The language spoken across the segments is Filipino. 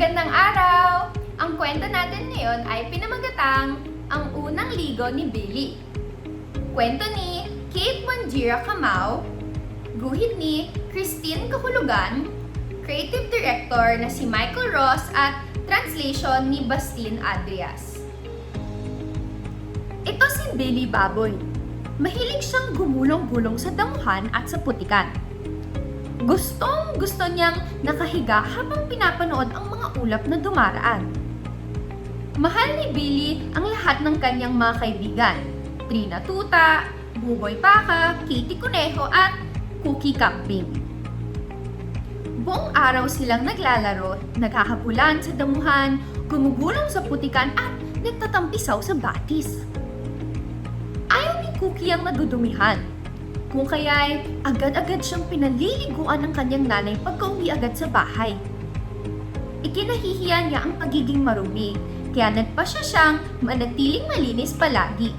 Magandang araw! Ang kwento natin ngayon ay pinamagatang Ang Unang Ligo ni Billy. Kwento ni Kate Mangira Kamau, guhit ni Christine Kahulugan, creative director na si Michael Ross at translation ni Bastin Adrias. Ito si Billy Baboy. Mahilig siyang gumulong-gulong sa damuhan at sa putikan. Gustong-gusto niyang nakahiga habang pinapanood ang mga ulap na dumaraan. Mahal ni Billy ang lahat ng kanyang mga kaibigan, Trina Tuta, Buboy Paka, Kitty Conejo at Cookie Camping. Buong araw silang naglalaro, naghahabulan sa damuhan, gumugulong sa putikan at nagtatampisaw sa batis. Ayaw ni Cookie ang nadudumihan. Kung kaya'y agad-agad siyang pinaliliguan ng kanyang nanay pagka-uwi agad sa bahay. Ikinahihiya niya ang pagiging marumi, kaya nagpasya siyang manatiling malinis palagi.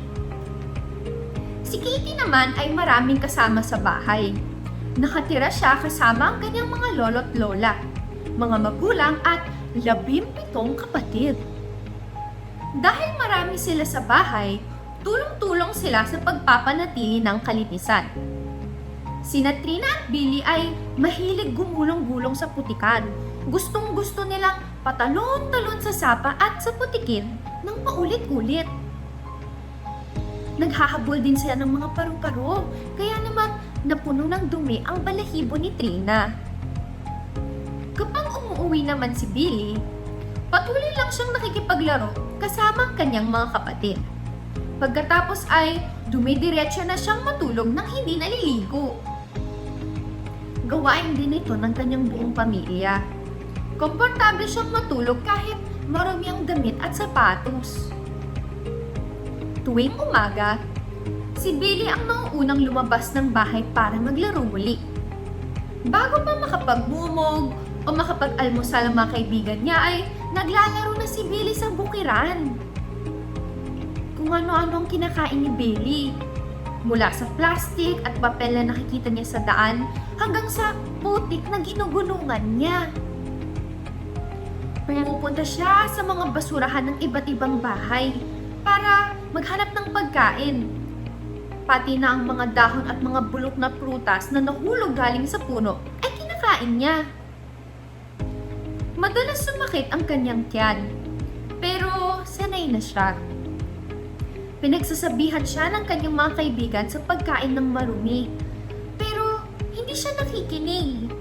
Si Kitty naman ay maraming kasama sa bahay. Nakatira siya kasama ang kanyang mga lolo't lola, mga magulang at 17 kapatid. Dahil marami sila sa bahay, tulong-tulong sila sa pagpapanatili ng kalinisan. Sina Trina at Billy ay mahilig gumulong-gulong sa putikan. Gustong-gusto nilang patalon-talon sa sapa at sa putikin ng paulit-ulit. Naghahabol din sila ng mga paru-paro, kaya naman napuno ng dumi ang balahibo ni Trina. Kapag umuwi naman si Billy, patuloy lang siyang nakikipaglaro kasama ang kanyang mga kapatid. Pagkatapos ay dumidiretso na siyang matulog nang hindi naliligo. Gawain din ito ng kanyang buong pamilya. Komportable siyang matulog kahit marumi ang damit at sapatos. Tuwing umaga, si Billy ang nauunang lumabas ng bahay para maglaro muli. Bago pa makapagmumog o makapag-almusal ang mga kaibigan niya ay naglalaro na si Billy sa bukiran. Kung ano-ano ang kinakain ni Billy. Mula sa plastic at papel na nakikita niya sa daan hanggang sa putik na ginugulungan niya. Pumupunta siya sa mga basurahan ng iba't ibang bahay para maghanap ng pagkain. Pati na ang mga dahon at mga bulok na prutas na nahulog galing sa puno ay kinakain niya. Madalas sumakit ang kanyang tiyan, pero sanay na siya. Pinagsasabihan siya ng kanyang mga kaibigan sa pagkain ng marumi. Pero hindi siya nakikinig.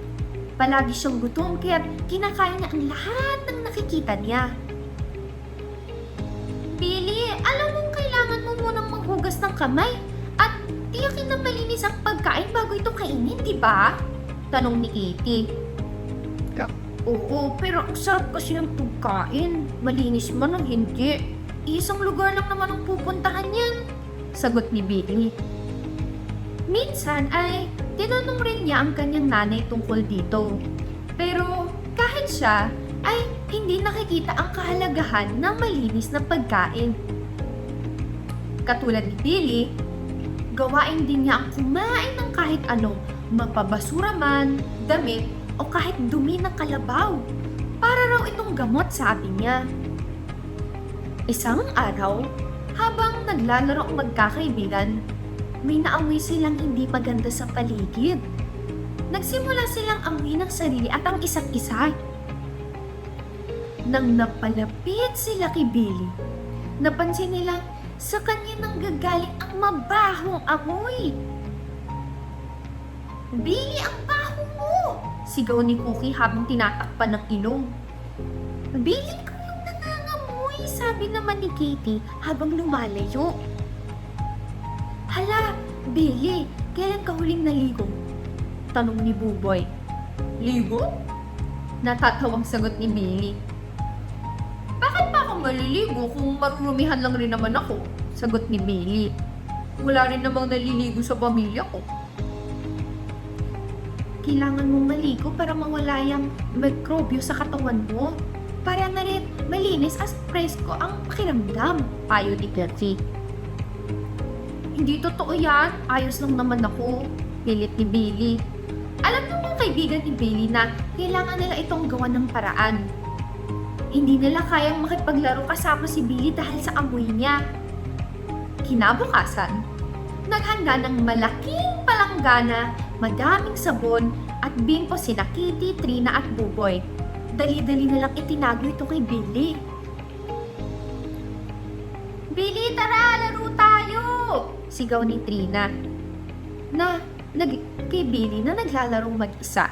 Palagi siyang gutom kaya kinakain niya ang lahat ng nakikita niya. Billy, alam mong kailangan mo munang maghugas ng kamay at tiyakin na malinis ang pagkain bago ito kainin, di ba? Tanong ni Kitty. Oo, pero ang sarap kasi ng pagkain. Malinis man o hindi. Isang lugar lang naman ang pupuntahan yan, sagot ni Billy. Minsan ay tinanong rin niya ang kanyang nanay tungkol dito. Pero kahit siya ay hindi nakikita ang kahalagahan ng malinis na pagkain. Katulad ni Billy, gawain din niya ang kumain ng kahit ano, mapabasura man, damit o kahit dumi ng kalabaw. Para raw itong gamot, sabi niya. Isang araw, habang naglalaro ang magkakaibigan, may naamoy silang hindi maganda sa paligid. Nagsimula silang amoy ng sarili at ang isa't isa. Nang napalapit sila kay Billy, napansin nilang sa kanya nang gagaling ang mabahong amoy. Billy, ang baho mo! Sigaw ni Cookie habang tinatakpan ng ilong. Billy, sabi naman ni Kitty habang lumalayo. Hala, Billy, kailan ka huling naligo? Tanong ni Buboy. Ligo? Natatawang sagot ni Billy. Bakit pa ako maliligo kung marurumihan lang rin naman ako? Sagot ni Billy. Wala rin namang naliligo sa pamilya ko. Kailangan mong maligo para mawala yung mikrobyo sa katawan mo. Para na rin malinis at presko ang pakiramdam, payo ni Kitty. Hindi totoo yan, ayos lang naman ako, pilit ni Billy. Alam ng mga kaibigan ni Billy na kailangan nila itong gawan ng paraan. Hindi nila kayang makipaglaro kasama si Billy dahil sa amoy niya. Kinabukasan, naghanda ng malaking palanggana, madaming sabon at bingko sina Kitty, Trina at Buboy. Dali-dali na lang itinago ito kay Billy. "Billy, tara! Laro tayo!" sigaw ni Trina kay Billy na naglalarong mag-isa.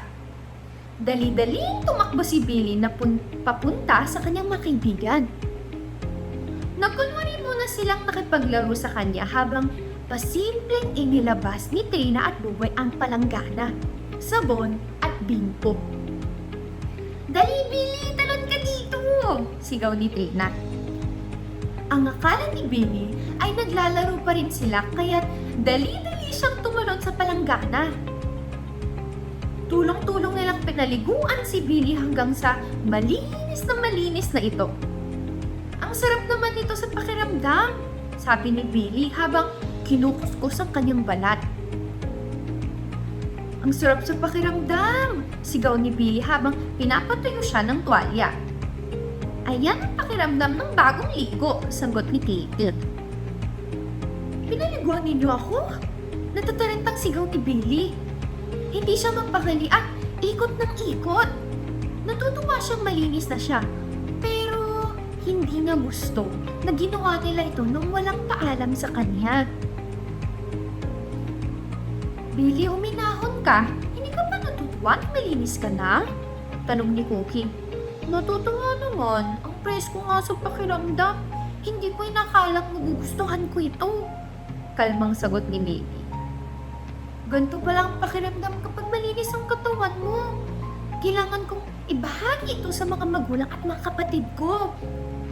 Dali-daling tumakbo si Billy na papunta sa kanyang mga kaibigan. Nagkunwari muna silang nakipaglaro sa kanya habang pasimpleng inilabas ni Trina at Buboy ang palanggana, sabon at bingko. "Dali, Billy! Talon ka dito!" sigaw ni Trina. Ang akala ni Billy ay naglalaro pa rin sila kaya't dali-dali siyang tumalon sa palanggana. Tulong-tulong nilang pinaliguan si Billy hanggang sa malinis na ito. "Ang sarap naman nito sa pakiramdam," sabi ni Billy habang kinukuskus ang kanyang balat. "Ang sarap sa pakiramdam," sigaw ni Billy habang pinapatuyo siya ng tuwalya. "Ayan ang pakiramdam ng bagong ligo," sagot ni Kitty. "Pinaliguan ninyo ako?" Natatarantang sigaw ni Billy. Hindi siya magpakali at ikot ng ikot. Natutuwa siyang malinis na siya. Pero hindi niya gusto na ginawa nila ito nang walang paalam sa kanya. "Billy, uminahon ka. Hindi ka pa natutuwa na malinis ka na?" tanong ni Cookie. "Natutuwa naman. Ang presko nga sa pakiramdam. Hindi ko inakalang nagugustuhan ko ito." Kalmang sagot ni Billy. "Ganito pa lang pakiramdam kapag malinis ang katawan mo. Kailangan kong ibahagi ito sa mga magulang at mga kapatid ko,"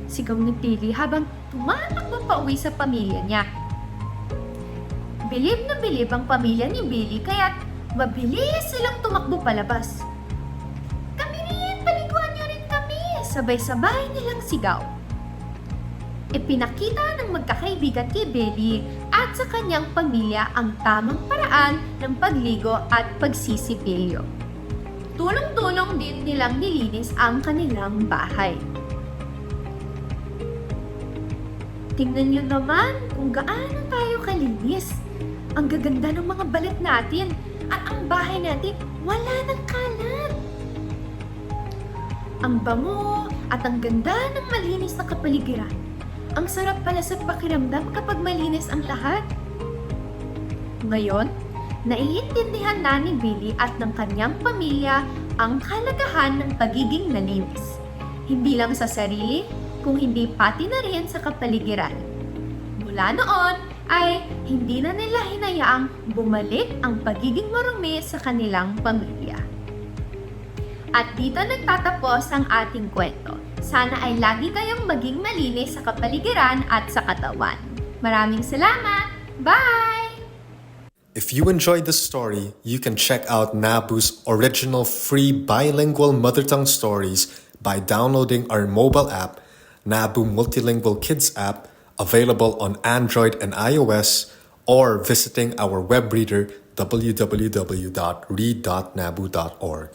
sigaw ni Billy habang tumatakbo pa uwi sa pamilya niya. Bilib na bilib ang pamilya ni Billy kaya't mabilis silang tumakbo palabas. "Kami rin! Paliguan niyo rin kami!" sabay-sabay nilang sigaw. Ipinakita ng magkakaibigan kay Billy at sa kanyang pamilya ang tamang paraan ng pagligo at pagsisipilyo. Tulong-tulong din nilang nilinis ang kanilang bahay. Tingnan niyo naman kung gaano tayo kalinis. Ang gaganda ng mga balat natin at ang bahay natin wala ng kalat. Ang bango at ang ganda ng malinis na kapaligiran. Ang sarap pala sa pakiramdam kapag malinis ang lahat. Ngayon, naiintindihan na ni Billy at ng kanyang pamilya ang kahalagahan ng pagiging malinis. Hindi lang sa sarili, kung hindi pati na rin sa kapaligiran. Mula noon ay hindi na nila hinayaang bumalik ang pagiging marumi sa kanilang pamilya. At dito nagtatapos ang ating kwento. Sana ay lagi kayong maging malinis sa kapaligiran at sa katawan. Maraming salamat! Bye! If you enjoyed this story, you can check out Nabu's original free bilingual mother tongue stories by downloading our mobile app, Nabu Multilingual Kids app, available on Android and iOS, or visiting our web reader www.read.nabu.org.